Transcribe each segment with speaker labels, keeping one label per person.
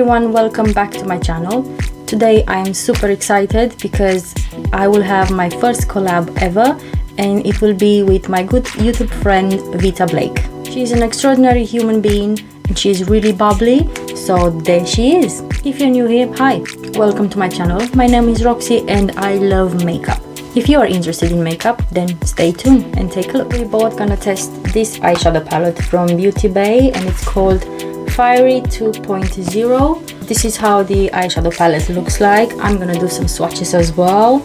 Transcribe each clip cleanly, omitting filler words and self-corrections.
Speaker 1: everyone, welcome back to my channel. Today I am super excited because I will have my first collab ever, and it will be with my good YouTube friend Vita Blake. She's an extraordinary human being and she's really bubbly, so there she is. If you're new here, hi, welcome to my channel. My name is Roxy and I love makeup. If you are interested in makeup, then stay tuned and take a look. We're both gonna test this eyeshadow palette from Beauty Bay and it's called Fiery 2.0. This is how the eyeshadow palette looks like. I'm gonna do some swatches as well,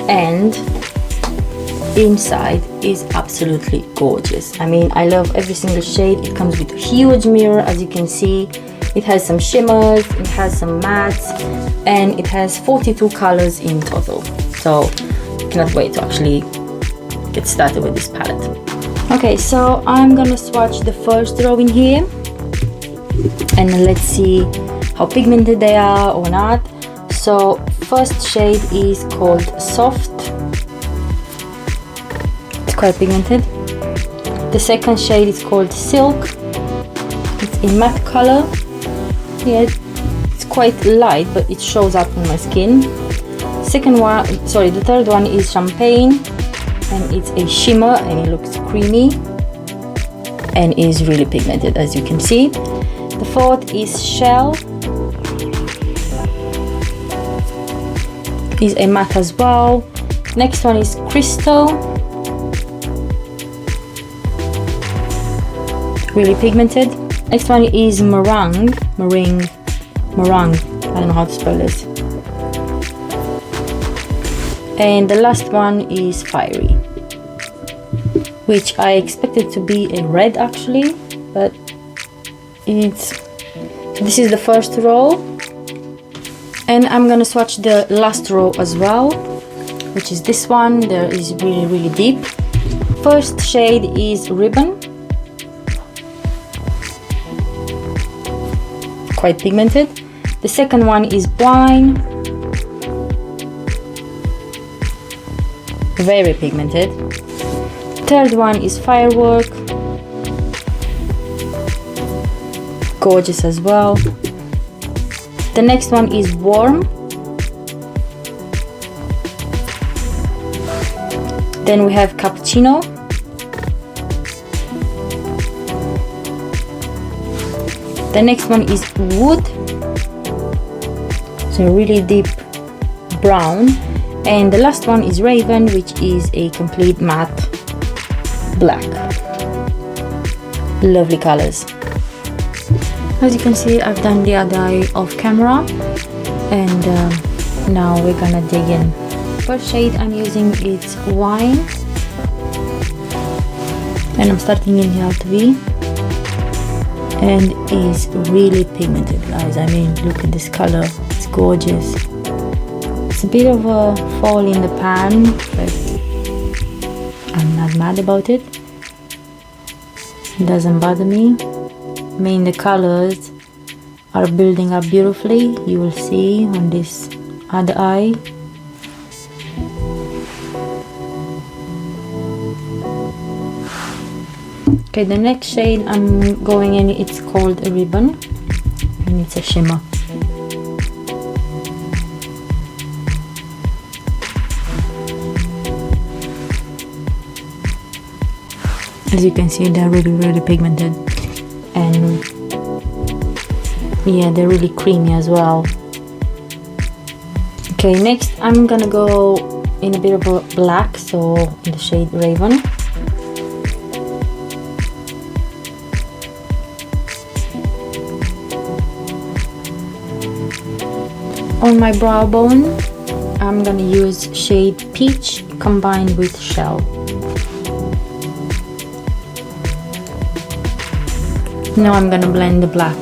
Speaker 1: and inside is absolutely gorgeous. I mean, I love every single shade. It comes with a huge mirror, as you can see. It has some shimmers, it has some mattes, and it has 42 colors in total. So cannot wait to actually get started with this palette. Okay, so I'm gonna swatch the first row in here and let's see how pigmented they are or not. So first shade is called Soft. It's quite pigmented. The second shade is called Silk. It's in matte color. Yeah, it's quite light, but it shows up on my skin. The third one is Champagne, and it's a shimmer and it looks creamy and is really pigmented, as you can see. The fourth is Shell. Is a matte as well. Next one is Crystal. Really pigmented. Next one is Meringue. I don't know how to spell this. And the last one is Fiery, which I expected to be a red actually, but this is the first row, and I'm gonna swatch the last row as well, which is this one. There is really deep. First shade is Ribbon, quite pigmented. The second one is Wine, very pigmented. Third one is Firework, gorgeous as well. The next one is Warm. Then we have Cappuccino. The next one is Wood, so really deep brown. And the last one is Raven, which is a complete matte black. Lovely colors. As you can see, I've done the other eye off camera, and now we're gonna dig in. First shade I'm using is Wine, and I'm starting in the Alt V, and is really pigmented, guys. I mean, look at this color, it's gorgeous. It's a bit of a fall in the pan, but I'm not mad about it. It doesn't bother me. I mean, the colors are building up beautifully. You will see on this other eye. Okay, the next shade I'm going in, it's called Ribbon, and it's a shimmer. As you can see, they're really pigmented, and yeah, they're really creamy as well. Okay, next I'm gonna go in a bit of a black, so in the shade Raven. On my brow bone, I'm gonna use shade Peach combined with Shell. Now I'm gonna blend the black.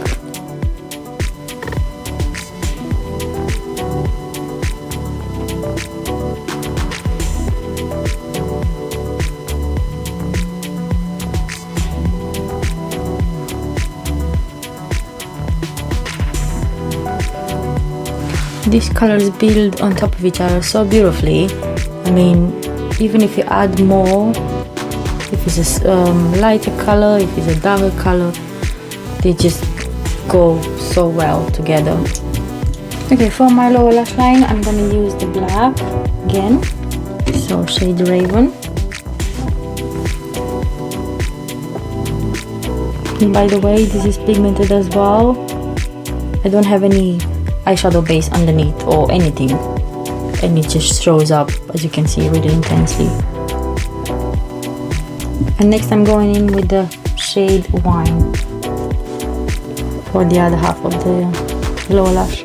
Speaker 1: These colors build on top of each other so beautifully. I mean, even if you add more, if it's a lighter color, if it's a darker color, they just go so well together. Okay, for my lower lash line, I'm gonna use the black again, so shade Raven. And by the way, this is pigmented as well. I don't have any eyeshadow base underneath or anything, and it just shows up, as you can see, really intensely. And next I'm going in with the shade Wine for the other half of the lower lash.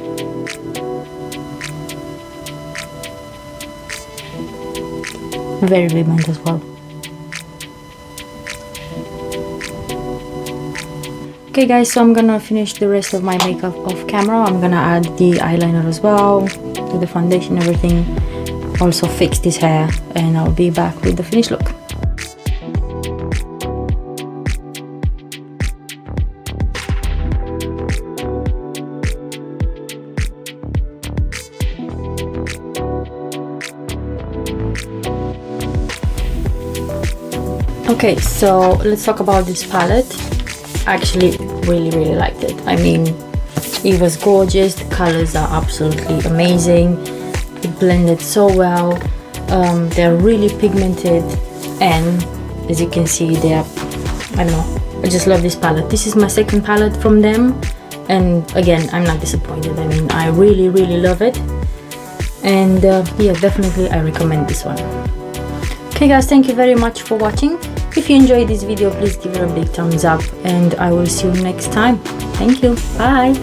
Speaker 1: Very pigmented as well. Okay guys, so I'm gonna finish the rest of my makeup off camera. I'm gonna add the eyeliner as well, with the foundation, everything. Also fix this hair, and I'll be back with the finished look. Okay, so let's talk about this palette. I actually really liked it. I mean, it was gorgeous. The colors are absolutely amazing. It blended so well. They're really pigmented, and as you can see, they're, I don't know, I just love this palette. This is my second palette from them, and again, I'm not disappointed. I mean, I really love it, and yeah, definitely I recommend this one. Okay guys, thank you very much for watching. If you enjoyed this video, please give it a big thumbs up, and I will see you next time. Thank you. Bye.